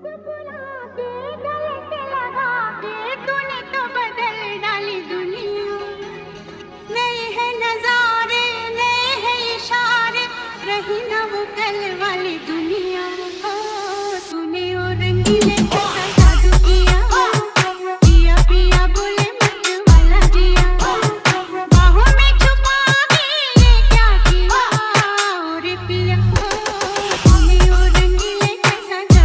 मुस्कुरा के गले से लगा के तूने तो बदल डाली दुनिया। नए हैं नजारे, नए हैं इशारे, रही ना वो कल वाली दुनिया। ओ तूने और रंगीले